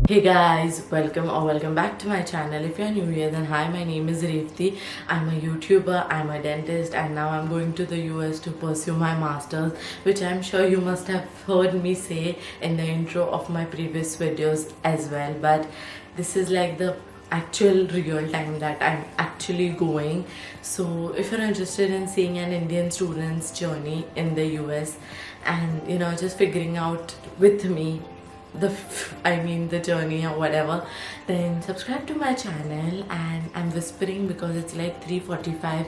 Hey guys, welcome back to my channel. If you're new here, then hi, my name is Revti. I'm a YouTuber, I'm a dentist, and now I'm going to the US to pursue my masters, which I'm sure you must have heard me say in the intro of my previous videos as well. But this is like the actual real time that I'm actually going. So if you're interested in seeing an Indian student's journey in the US and just figuring out with me the journey or whatever, then subscribe to my channel. And I'm whispering because it's like 3:45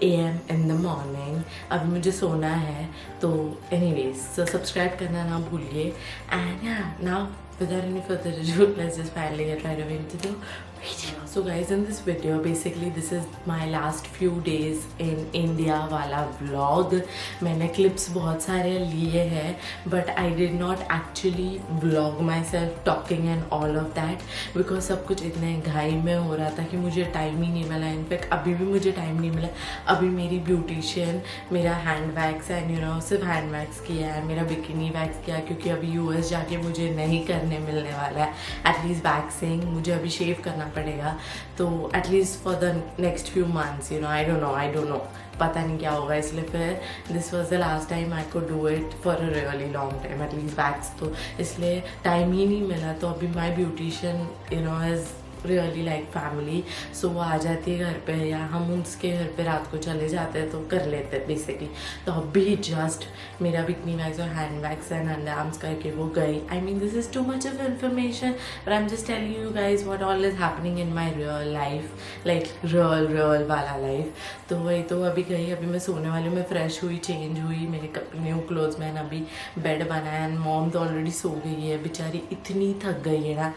a.m. in the morning. अभी मुझे सोना है तो anyways, so subscribe करना ना भूलिए. And yeah, now without any further ado, let's just finally get right away into the video. So guys, in this video, basically this is my last few days in India वाला vlog. मैंने clips बहुत सारे लिए हैं, but I did not actually vlog myself talking and all of that because सब कुछ इतने घाई में हो रहा था कि मुझे टाइम ही नहीं मिला. इनफैक्ट अभी भी मुझे टाइम नहीं मिला. अभी मेरी ब्यूटिशियन मेरा हैंड वैक्स एंड सिर्फ हैंड वैक्स किया है, मेरा बिकिनी वैक्स किया क्योंकि अभी यूएस जाके मुझे नहीं करने मिलने वाला है एटलीस्ट वैक्सिंग. मुझे अभी शेव करना पड़ेगा तो at least for the next few months I don't know पता नहीं क्या होगा. इसलिए फिर this was the last time I could do it for a really long time at least wax. तो इसलिए टाइम ही नहीं मिला. तो अभी my beautician is really like family. So वो आ जाती है घर पे या हम उसके घर पे रात को चले जाते हैं तो कर लेते हैं बेसिकली. तो अभी जस्ट मेरा बिकनी वैक्स और hand wax and under arms करके वो गई. I mean this is too much of information but I am just telling you guys what all is happening in my real life, like real वाला life. तो वही तो अभी गई. अभी मैं सोने वाली हूँ. मैं फ्रेश हुई, चेंज हुई, मेरे न्यू क्लोथ्स मैंने अभी बेड बनाया एंड मॉम तो ऑलरेडी सो गई है. बेचारी इतनी थक गई है ना.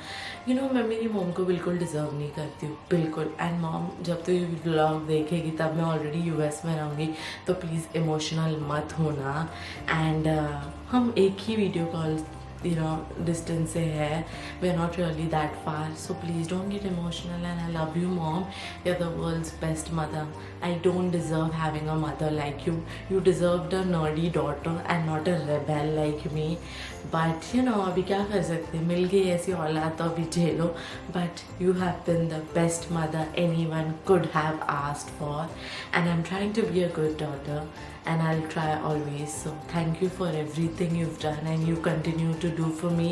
मैं मेरी मॉम को बिल्कुल डिज़र्व नहीं करती हूँ बिल्कुल. एंड मॉम जब तो ये व्लॉग देखेगी तब मैं ऑलरेडी यूएस में रहूँगी तो प्लीज़ इमोशनल मत होना. एंड हम एक ही वीडियो कॉल distance से है. we are not really that far, so please don't get emotional. And I love you mom, you're the world's best mother. I don't deserve having a mother like you. You deserved a nerdy daughter and not a rebel like me. But अभी क्या कर सकते, मिल गई ऐसी औलाद तो अभी झेलो. But you have been the best mother anyone could have asked for, and I'm trying to be a good daughter and I'll try always. So thank you for everything you've done and you continue to do for me,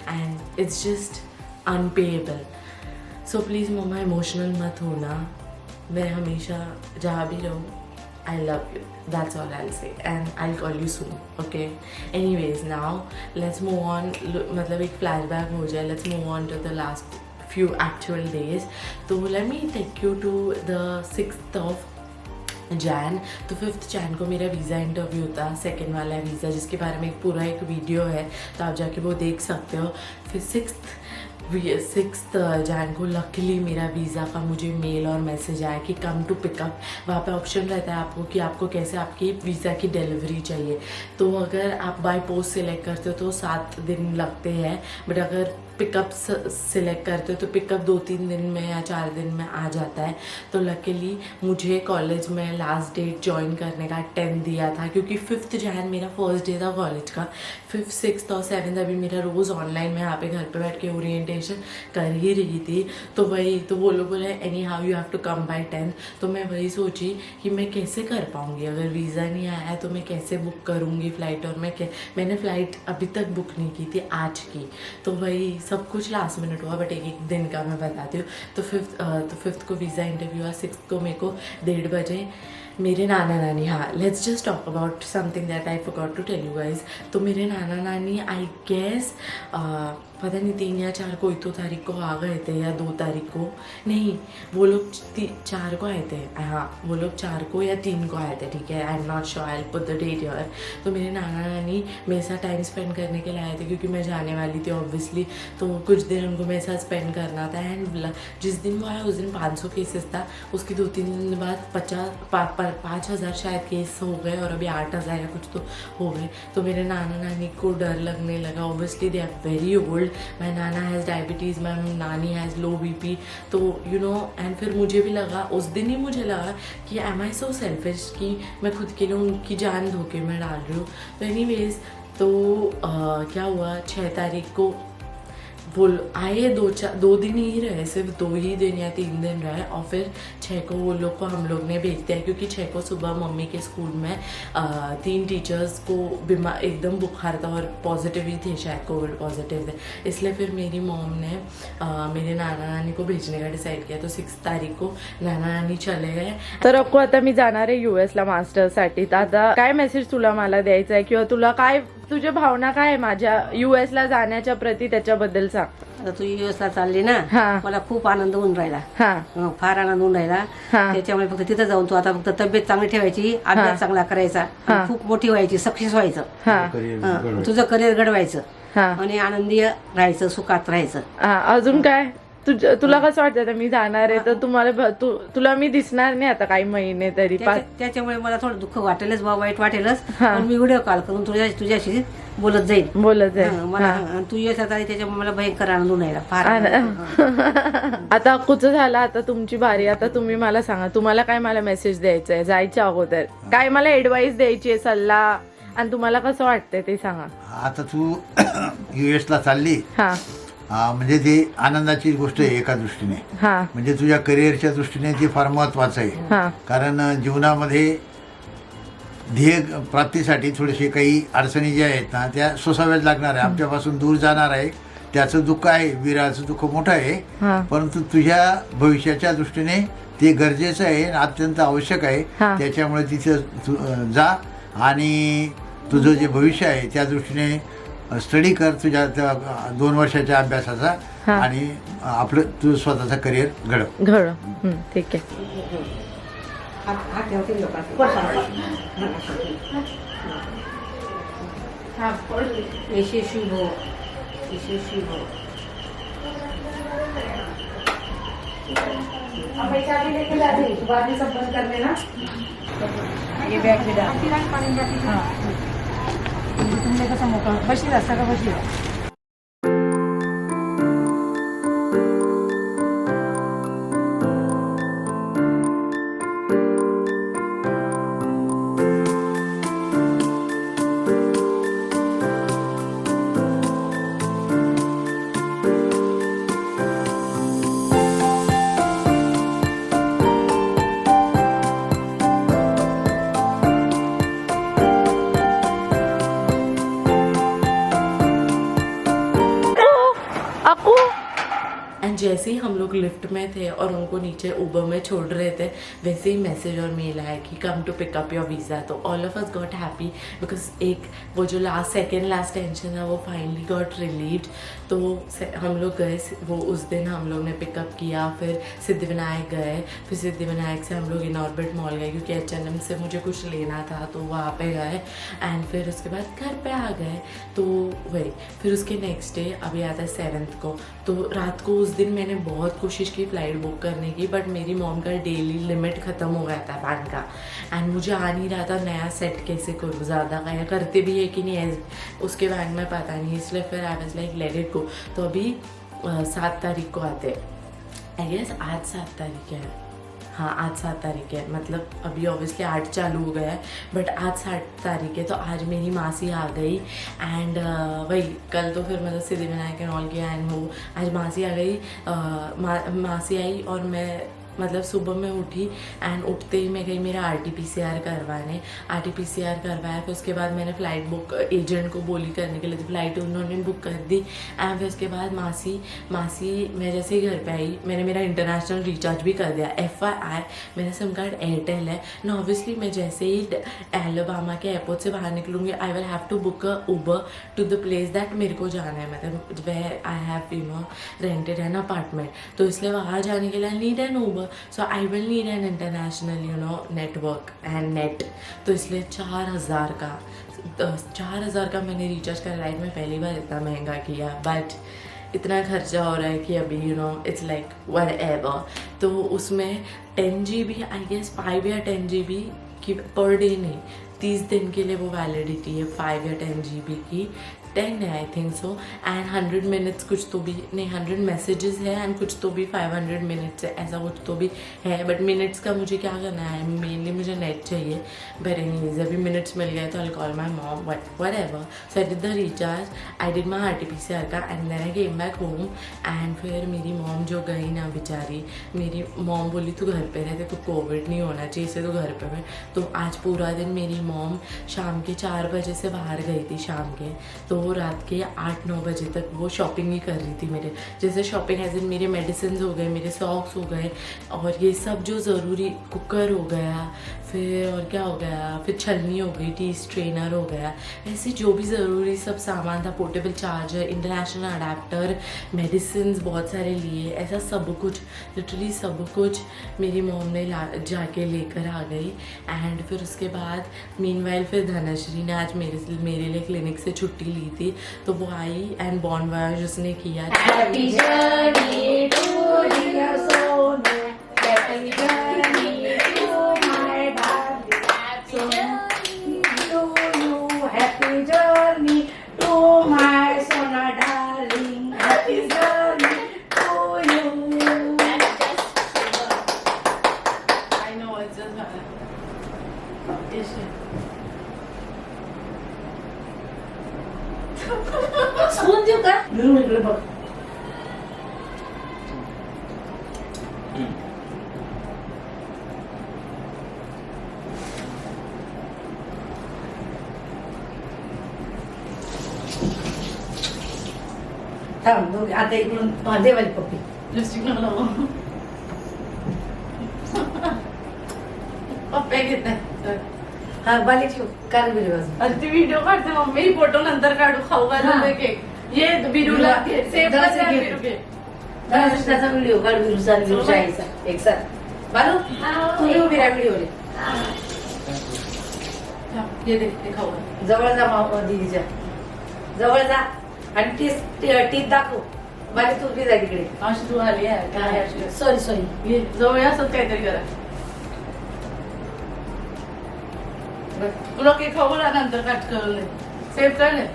and it's just unpayable. So please mama emotional मत होना. मैं हमेशा जहाँ भी रहूँ I love you. That's all I'll say, and I'll call you soon. Okay. Anyways, now let's move on. मतलब एक flashback हो जाए. Let's move on to the last few actual days. तो let me take you to the 6th of Jan. तो 5th Jan को मेरा visa interview था, second वाला वीज़ा जिसके बारे में पूरा एक वीडियो है तो आप जाके वो देख सकते हो. फिर 6th Jan को लकीली मेरा वीज़ा का मुझे मेल और मैसेज आया कि कम टू पिकअप. वहाँ पे ऑप्शन रहता है आपको कि आपको कैसे आपकी वीज़ा की डिलीवरी चाहिए. तो अगर आप बाय पोस्ट सिलेक्ट करते हो तो 7 दिन लगते हैं, बट अगर पिकअप सिलेक्ट करते हो तो पिकअप 2-3 दिन में या 4 दिन में आ जाता है. तो लकीली मुझे कॉलेज में लास्ट डेट ज्वाइन करने का 10 दिया था क्योंकि 5th Jan मेरा फर्स्ट डे था कॉलेज का. 5th 6th और 7th अभी मेरा रोज़ ऑनलाइन में यहाँ पे घर पे बैठ के ओरिएंटेशन कर ही रही थी. तो वही तो वो लोग बोले anyhow you have to come by 10. तो मैं वही सोची कि मैं कैसे कर पाऊँगी, अगर वीज़ा नहीं आया है तो मैं कैसे बुक करूँगी फ़्लाइट. और मैंने फ़्लाइट अभी तक बुक नहीं की थी, आज की. तो वही सब कुछ लास्ट मिनट हुआ बट एक दिन का मैं बताती हूँ. तो 5th को वीज़ा इंटरव्यू हुआ. 6th को मेरे को 1:30 बजे मेरे नाना नानी, हाँ let's just talk about something that I forgot to tell you guys. तो मेरे नाना नानी आई गेस पता नहीं 3 या 4 कोई तो तारीख को आ गए थे या 2 तारीख को. नहीं, वो लोग 4 को आए थे. हाँ वो लोग 4 को या 3 को आए थे. ठीक है, I am not sure, I put the date here. तो मेरे नाना नानी मेरे साथ टाइम स्पेंड करने के लिए आए थे क्योंकि मैं जाने वाली थी ऑब्वियसली. तो कुछ दिन उनको मेरे साथ स्पेंड करना था. एंड जिस दिन वो आया उस दिन 500 केसेस था. उसके 2-3 दिन बाद 5,000 शायद केस हो गए और अभी 8,000 या कुछ तो हो गए. तो मेरे नाना नानी को डर लगने लगा. Obviously they are very old. My नाना हैज़ डायबिटीज़, माई नानी हैज़ लो BP. तो एंड फिर मुझे भी लगा, उस दिन ही मुझे लगा कि एम आई सो सेल्फिश कि मैं खुद के लिए उनकी जान धोखे में डाल रही हूँ. तो एनीवेज तो क्या हुआ 6 तारीख को बोल आए 2 दिन ही रहे, सिर्फ 2 ही दिन या 3 दिन रहे और फिर 6 को वो लोग को हम लोग ने भेज दिया, क्योंकि 6 को सुबह मम्मी के स्कूल में 3 टीचर्स को बीमार एकदम बुखार था और पॉजिटिव ही थे, शायद कोविड पॉजिटिव थे, इसलिए फिर मेरी मॉम ने मेरे नाना नानी को भेजने का डिसाइड किया। तो 6 तारीख को नाना नानी चले गए। तर अक्को आता मी जाणार आहे US ला मास्टर्ससाठी, तर आता काय मेसेज तुला मला द्यायचा आहे किंवा तुला काय तुझ्या भावना काय आहे माझ्या US ला जाण्याच्या प्रती, त्याच्याबद्दल सांग। आता तू US ला चालली ना, हा. मला खूप आनंद होऊन राहिला, हां फार आनंद होऊन राहिला। हा. त्याच्यामुळे फक्त तिथं जाऊन तू आता फक्त तब्येत चांगली ठेवायची, अभ्यास चांगला करायचा, हा. खूप मोठी व्हायची, सक्सेस व्हायचं, हां तुझं करिअर घडवायचं हां आणि आनंदी राहायचं, सुखात राहायचं। हां अजून काय तुला कसं वाटतं आता मी जाणार आहे तर तुम्हाला तुला मी दिसणार नाही आता काही महिने तरी त्याच्यामुळे मला थोडं दुःख वाटेलच, वाईट वाटेलच, हा. पण मी व्हिडिओ कॉल करून तुझ्याशी बोलत जाईल, मला हां तू US ला आली, त्याच्यामुळे मला भयंकर आनंद होऊन राहिला, फार आता अक्कूचं झालं, आता तुमची बारी। आता तुम्ही मला सांगा तुम्हाला काय मला मेसेज द्यायचा आहे जायच्या अगोदर, काय मला ऍडवाइस द्यायची आहे, सल्ला, आणि तुम्हाला कसं वाटतंय ते सांगा। आता तू US ला चालली, हां म्हणजे ती आनंदाची गोष्ट आहे एका दृष्टीने, हां म्हणजे तुझ्या करिअरच्या दृष्टीने ती फार महत्वाचं आहे, हां कारण जीवनामध्ये ध्येय प्राप्तीसाठी थोडेसे काही अडचणी ज्या आहेत ना त्या सोसाव्याच लागणार आहे, आमच्यापासून दूर जाणार आहे, त्याचं दुःख आहे, विराचं दुःख मोठं आहे, हां परंतु तुझ्या भविष्याच्या दृष्टीने ते गरजेचं आहे, अत्यंत आवश्यक आहे, हां. त्याच्यामुळे तिथं जा आणि तुझं जे भविष्य आहे त्या दृष्टीने स्टडी कर, तुझ्या 2 वर्षाच्या अभ्यासाचा, हां. आणि आपलं तुझं स्वतःचं करिअर घडव। घड ठीक आहे। यशस्वी हो, यशस्वी हो। ये बॅग भी डाल, तुमने कसं मोकळं बशीला, सगळं बशीला। एंड जैसे ही हम लोग लिफ्ट में थे और उनको नीचे उबर में छोड़ रहे थे, वैसे ही मैसेज और मेल आया कि come to pick up your visa. तो all of us got happy because एक वो जो सेकेंड लास्ट टेंशन था वो फाइनली गॉट रिलीव्ड। तो हम लोग गए, वो उस दिन हम लोग ने पिकअप किया, फिर सिद्धिविनायक गए, फिर सिद्धिविनायक से हम लोग इनऑर्बिट मॉल गए क्योंकि H&M से मुझे कुछ लेना था, तो वहाँ पे गए एंड फिर उसके बाद घर पे आ गए। तो वही फिर उसके नेक्स्ट डे अभी आता है 7th को, तो रात को उस दिन मैंने बहुत कोशिश की फ़्लाइट बुक करने की, बट मेरी मॉम का डेली लिमिट ख़त्म हो गया था बैंक का एंड मुझे आ नहीं रहा था नया सेट कैसे करूँ, ज़्यादा क्या करते भी है कि नहीं उसके बैंक में पता नहीं, इसलिए फिर I was like let it go. तो अभी 7 तारीख को आते, आई गेस आज 7 तारीख है, हाँ आज 7 तारीख है, मतलब अभी ऑब्वियसली 8 चालू हो गया है बट आज 7 तारीख है। तो आज मेरी मासी आ गई एंड वही कल तो फिर मतलब सिद्धिविनायक एंड ऑल किया एंड वो आज मासी आ गई, मासी आई और मैं मतलब सुबह में उठी एंड उठते ही मैं गई मेरा RT-PCR करवाने, RT-PCR करवाया, फिर उसके बाद मैंने फ़्लाइट बुक एजेंट को बोली करने के लिए, तो फ़्लाइट उन्होंने बुक कर दी एंड फिर उसके बाद मासी मैं जैसे ही घर पे आई मैंने मेरा इंटरनेशनल रिचार्ज भी कर दिया। FYI मेरा सिम कार्ड एयरटेल है ना, ऑब्वियसली मैं जैसे ही एलबामा के एयरपोर्ट से बाहर निकलूँगी I will have to book a Uber to the place that मेरे को जाना है, मतलब way I have rented an apartment, तो इसलिए वहाँ जाने के लिए I need an Uber, so I will need an international network and net. तो इसलिए 4000 का मैंने रिचार्ज कर लाइफ में पहली बार इतना महंगा किया, बट इतना खर्चा हो रहा है कि अभी इट्स लाइक व्हाटएवर। तो उसमें 10 GB आई गेस 5 या 10 GB की पर डे नहीं, 30 दिन के लिए वो वैलिडिटी है 5 या 10 GB की, 10 है I think so, and 100 minutes कुछ तो भी नहीं, 100 मैसेजेस है एंड कुछ तो भी 500 मिनट्स है, ऐसा कुछ तो भी है। बट मिनट्स का मुझे क्या करना है, मेनली मुझे नेट चाहिए। बट एनीवेज अभी मिनट्स मिल गए तो I call my mom whatever. So I did the recharge, I did my RT-PCR का and then I came back home. And फिर मेरी मॉम जो गई ना बेचारी, मेरी मॉम बोली तू घर पे रहते, तो कोविड नहीं होना चाहिए इसे, तो घर पे रह। तो आज पूरा दिन मेरी मॉम शाम के 4 बजे से बाहर गई थी शाम के, तो रात के 8-9 बजे तक वो शॉपिंग ही कर रही थी मेरे, जैसे शॉपिंग एज इन मेरे मेडिसिन हो गए, मेरे सॉक्स हो गए, और ये सब जो ज़रूरी, कुकर हो गया, फिर और क्या हो गया, फिर छलनी हो गई, टी स्ट्रेनर हो गया, ऐसे जो भी ज़रूरी सब सामान था, portable charger, international adapter, medicine बहुत सारे लिए, ऐसा सब कुछ, लिटरली सब कुछ मेरी मॉम ने जाके लेकर आ गई। एंड फिर उसके बाद मीनवाइल फिर धनश्री ने आज मेरे लिए क्लिनिक से छुट्टी ली थी, तो वो आई एंड बॉन वॉयज उसने किया। Happy journey to dear Sonu. Happy journey to my darling. Happy journey to you. Happy journey to my Sona darling. Happy journey to you. I know it's just spoon देऊ का? घेऊन इकडे बघ. थांब दोघे आता इकडून देवाली पप्पी. लिपस्टिक न लावू. पप्पे घेत नाही. हा बाली ठेव कार बिरी बाजू. अरे ती व्हिडिओ काढते मम्मी, फोटो नंतर काढू, खाऊ घालून केक. ये बिरूला घे, सेफ दस कर घे. बिरू घे. त्याचा व्हिडिओ काढ बिरूचा आणि बिरूच्या आईचा एक साथ. बालू तुम्ही उभी राहा व्हिडिओ. ये दे, ते खाऊ घाल. जवळ जा माव दीदीच्या जवळ जा आणि टीथ दाखव. बाली तू उभी जा तिकडे. अशी तू आली आहे काय अशी. सॉरी ये जवळ असत काहीतरी करा. तुला केक खाऊ घाला, नंतर कट करून दे. सेफ कर दे.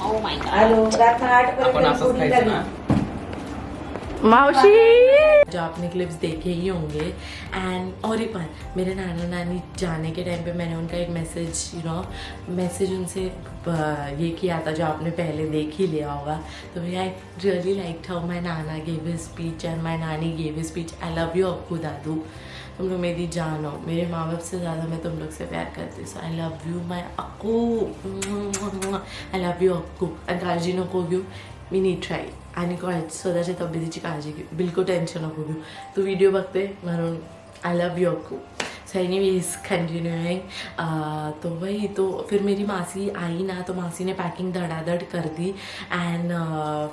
हॅलो रात्र 8 आपण असंच खायचं ना. मावशी जो आपने क्लिप्स देखे ही होंगे। एंड और एक बात, मेरे नाना नानी जाने के टाइम पे मैंने उनका एक मैसेज उनसे ये किया था जो आपने पहले देख ही लिया होगा। तो I really like how my नाना gave his speech and my नानी gave his speech. I love you Akku दादू, तुम लोग मेरी जान हो, मेरे माँ बाप से ज़्यादा मैं तुम लोग से प्यार करती हूँ। So I love you my Akku, I love you Akku. आणि काळजी नको घेऊ, मी नीट राहील आणि स्वतःच्या तब्येतीची काळजी घेऊ, बिलकुल टेन्शन नको घेऊ. तू व्हिडिओ बघते म्हणून I love you Akku. So anyways continuing, तो वही तो फिर मेरी मासी आई ना, तो मासी ने पैकिंग धड़ाधड़ कर दी। एंड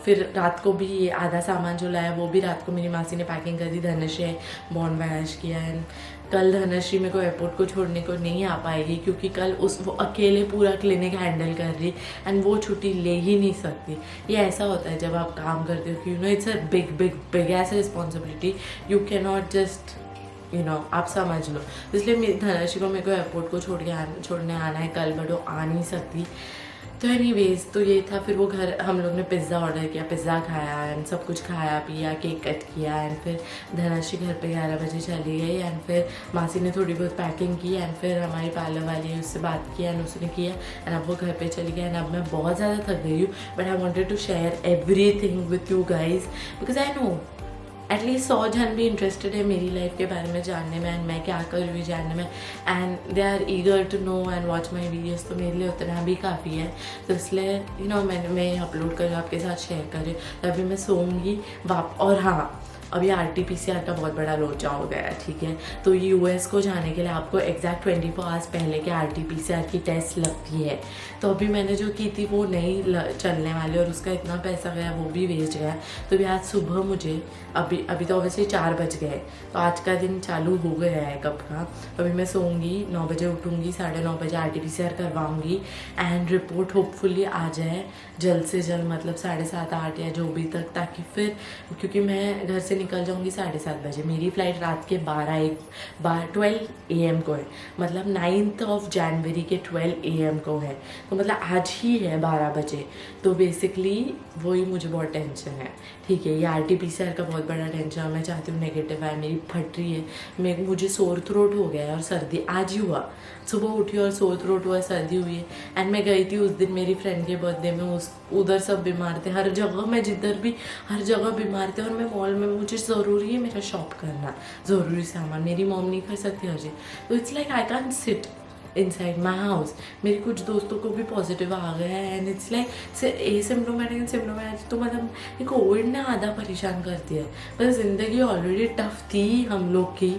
फिर रात को भी ये आधा सामान जो लाया वो भी रात को मेरी मासी ने पैकिंग कर दी। धनश्री बॉन वैश किया। एंड कल धनश्री मेरे को एयरपोर्ट को छोड़ने को नहीं आ पाएगी क्योंकि कल वो अकेले पूरा क्लिनिक हैंडल कर रही एंड वो छुट्टी ले ही नहीं सकती। ये ऐसा होता है जब आप काम करते हो कि you know it's a big S responsibility, you can not just आप समझ लो। इसलिए धनश्री को मेरे को एयरपोर्ट को छोड़ने आना है कल, बट वो आ नहीं सकती। तो एनीवेज तो ये था। फिर वो घर हम लोग ने पिज़्ज़ा ऑर्डर किया, पिज़्ज़ा खाया एंड सब कुछ खाया पिया, केक कट किया। एंड फिर धनश्री घर पे 11 बजे चली गई। एंड फिर मासी ने थोड़ी बहुत पैकिंग की। एंड फिर हमारी पार्लर वाली है उससे बात की एंड उसने किया। एंड अब वो घर पे चली गई। एंड अब मैं बहुत ज़्यादा थक गई हूँ, but I wanted to share everything with you guys because I know at least 100 जन भी इंटरेस्टेड है मेरी लाइफ के बारे में जानने में एंड मैं क्या कर रही हूँ जानने में। And they are eager to know and watch my videos, तो मेरे लिए उतना भी काफ़ी है। तो इसलिए मैं अपलोड कर रही हूँ, आपके साथ शेयर कर रही हूँ। तो अभी मैं सोऊंगी और हाँ, अभी RT-PCR का बहुत बड़ा लोचा हो गया है, ठीक है। तो US को जाने के लिए आपको एग्जैक्ट 24 आवर्स पहले के RT-PCR की टेस्ट लगती है। तो अभी मैंने जो की थी वो नहीं चलने वाली और उसका इतना पैसा गया, वो भी वेस्ट गया। तो अभी आज सुबह मुझे अभी तो ऑब्वियसली 4 बज गए, तो आज का दिन चालू हो गया है कब का। अभी मैं सोऊंगी, 9 बजे उठूँगी, 9:30 बजे RT-PCR करवाऊँगी एंड रिपोर्ट होपफुली आ जाए जल्द से जल्द, मतलब 7:30 8 या जो भी तक, ताकि फिर क्योंकि मैं घर से निकल जाऊंगी 7:30 बजे। मेरी फ़्लाइट रात के 12 AM को है, मतलब 9 जनवरी के 12 AM को है, तो मतलब आज ही है 12 बजे। तो बेसिकली वही मुझे बहुत टेंशन है। ठीक है, ये RT-PCR का बहुत बड़ा टेंशन है। मैं चाहती हूँ नेगेटिव आए, मेरी फट रही है, मुझे सोर थ्रोट हो गया है और सर्दी आज ही हुआ। सुबह उठी और सोर थ्रोट हुआ, सर्दी हुई है। एंड मैं गई थी उस दिन मेरी फ्रेंड के बर्थडे में, उधर सब बीमार थे, हर जगह मैं जिधर भी हर जगह बीमार थे। और मैं मॉल में, मुझे ज़रूरी है मेरा शॉप करना, ज़रूरी सामान, मेरी मॉम नहीं कर सकती हर चीज़। तो it's like I can sit inside my house. मेरे कुछ दोस्तों को भी पॉजिटिव आ गया है and it's like asymptomatic and symptomatic. तो मतलब ये कोविड ने आधा परेशान करती है। बस ज़िंदगी ऑलरेडी टफ थी हम लोग की,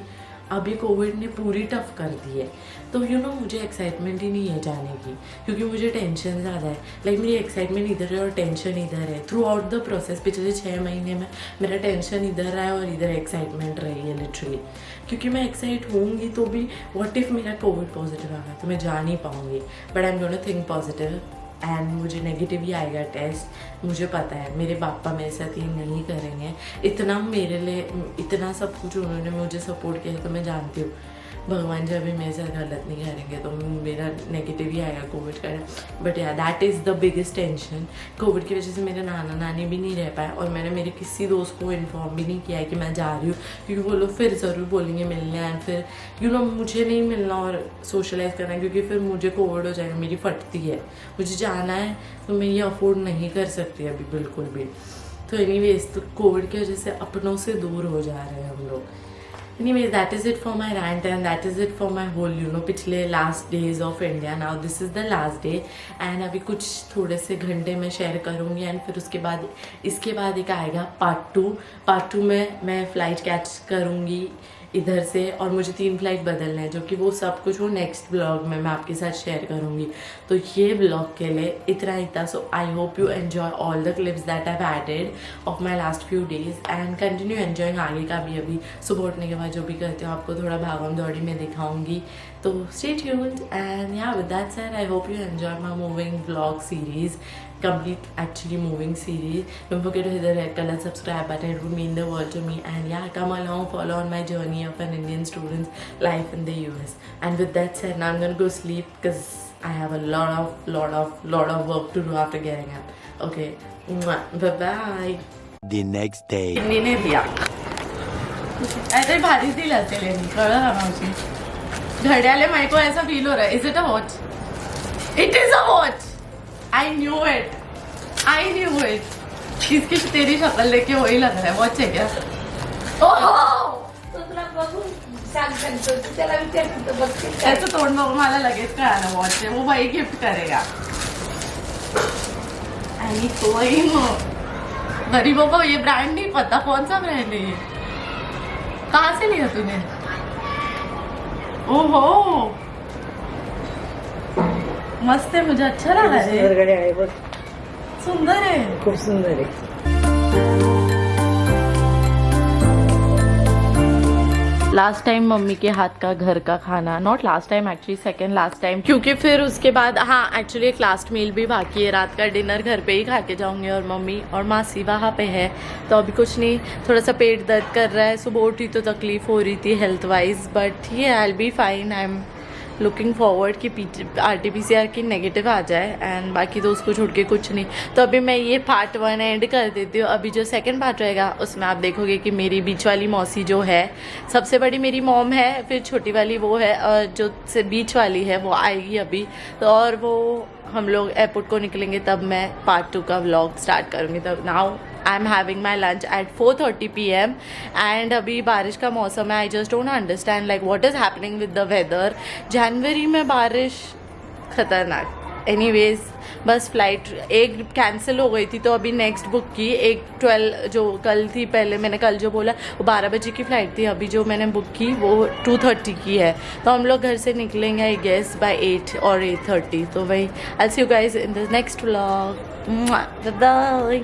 अभी कोविड ने पूरी टफ कर दी है। तो मुझे एक्साइटमेंट ही नहीं है जाने की, क्योंकि मुझे टेंशन ज़्यादा है। लाइक मेरी एक्साइटमेंट इधर है और टेंशन इधर है। थ्रू आउट द प्रोसेस पिछले 6 महीने में मेरा टेंशन इधर रहा है और इधर एक्साइटमेंट रही है लिटरली। क्योंकि मैं एक्साइट होंगी तो भी व्हाट इफ़ मेरा कोविड पॉजिटिव आ गया तो मैं जा नहीं पाऊँगी। But I am gonna think positive and मुझे नेगेटिव ही आएगा टेस्ट। मुझे पता है मेरे पापा मेरे साथ ये नहीं करेंगे, इतना मेरे लिए, इतना सब कुछ उन्होंने मुझे सपोर्ट किया, तो मैं जानती हूँ भगवान जब भी मेरे साथ गलत नहीं करेंगे तो मेरा नेगेटिव ही आएगा कोविड का। बट या that is the biggest tension. Covid की वजह से मेरे नाना नानी भी नहीं रह पाए और मैंने मेरे किसी दोस्त को इन्फॉर्म भी नहीं किया है कि मैं जा रही हूँ, क्योंकि वो लोग फिर ज़रूर बोलेंगे मिलने एंड फिर मुझे नहीं मिलना और सोशलाइज करना, क्योंकि फिर मुझे कोविड हो जाएगा, मेरी फटती है, मुझे जाना है तो मैं ये अफोर्ड नहीं कर सकती अभी बिल्कुल भी। तो एनीवेज, तो कोविड की वजह से अपनों से दूर हो जा रहे हैं हम लोग। Anyways, that is it for my rant and that is it for my whole पिछले last days of India. Now this is the last day and अभी कुछ थोड़े से घंटे में शेयर करूँगी एंड फिर इसके बाद एक आएगा पार्ट टू में मैं फ़्लाइट कैच करूँगी इधर से और मुझे 3 फ्लाइट बदलना है, जो कि वो सब कुछ वो नेक्स्ट ब्लॉग में मैं आपके साथ शेयर करूँगी। तो ये ब्लॉग के लिए इतना ही था। So I hope you enjoy all the clips that I have added of my last few days and continue enjoying आगे का भी। अभी सुबह उठने के बाद जो भी करते हो आपको थोड़ा भागम दौड़ी में दिखाऊंगी, तो स्टे ट्यून्ड एंड या with that said I hope you enjoy my moving vlog series, complete actually moving series. Don't forget to hit the red color subscribe button, it would mean the world to me. And yeah, come along, follow on my journey of an Indian student's life in the US. And with that said, now I'm gonna go sleep because I have a lot of work to do after getting up. Okay, bye bye. The next day. ने दिया ऐसे भारी सी लगते लेनी कळलं का मावशी? घड्याळे my को ऐसा फील हो रहा है. Is it a watch? It is a watch. I knew it. इसकी तेरी शक्ल देख के वही लग रहा है. वॉच है क्या? ओह, तो तुला बघून सांगतो तू त्याला विचारतो तर बघते ऐसे तोंड बघून मला लगेच कळालं वॉच है. वो भाई गिफ्ट करेगा. आणि कोई गरीबों को ये ब्रांड नहीं पता कौन सा ब्रांड है ये. कहाँ से लिया तूने? ओहो, मस्त है, मुझे अच्छा लगा रे. सुंदर घड्याळ आहे बघ, सुंदर है. खूप सुंदर आहे. लास्ट टाइम मम्मी के हाथ का घर का खाना, not last time actually second last time, क्योंकि फिर उसके बाद हाँ एक्चुअली एक लास्ट मील भी बाकी है. रात का डिनर घर पे ही खा के जाऊंगी और मम्मी और मासी वहाँ पे है. तो अभी कुछ नहीं, थोड़ा सा पेट दर्द कर रहा है. सुबह उठी तो तकलीफ हो रही थी हेल्थ वाइज, बट ये I will be fine. I am looking forward कि RT-PCR की नेगेटिव आ जाए एंड बाकी तो उसको छोड़ के कुछ नहीं. तो अभी मैं ये पार्ट 1 एंड कर देती हूँ. अभी जो सेकंड पार्ट रहेगा उसमें आप देखोगे कि मेरी बीच वाली मौसी जो है, सबसे बड़ी मेरी मॉम है, फिर छोटी वाली वो है और जो से बीच वाली है वो आएगी अभी. तो और वो हम लोग एयरपोर्ट को निकलेंगे तब मैं पार्ट 2 का व्लॉग स्टार्ट करूँगी. तब now I am having my lunch at 4:30 PM and अभी बारिश का मौसम है. I just don't understand like what is happening with the weather. जनवरी में बारिश खतरनाक. एनीवेज, बस फ्लाइट एक कैंसिल हो गई थी तो अभी नेक्स्ट बुक की. एक 12 जो कल थी, पहले मैंने कल जो बोला वो 12 बजे की फ़्लाइट थी. अभी जो मैंने बुक की वो 2:30 की है. तो हम लोग घर से निकलेंगे आई गेस बाय 8 और 8:30. तो वही I see you guys in the next vlog. Bye.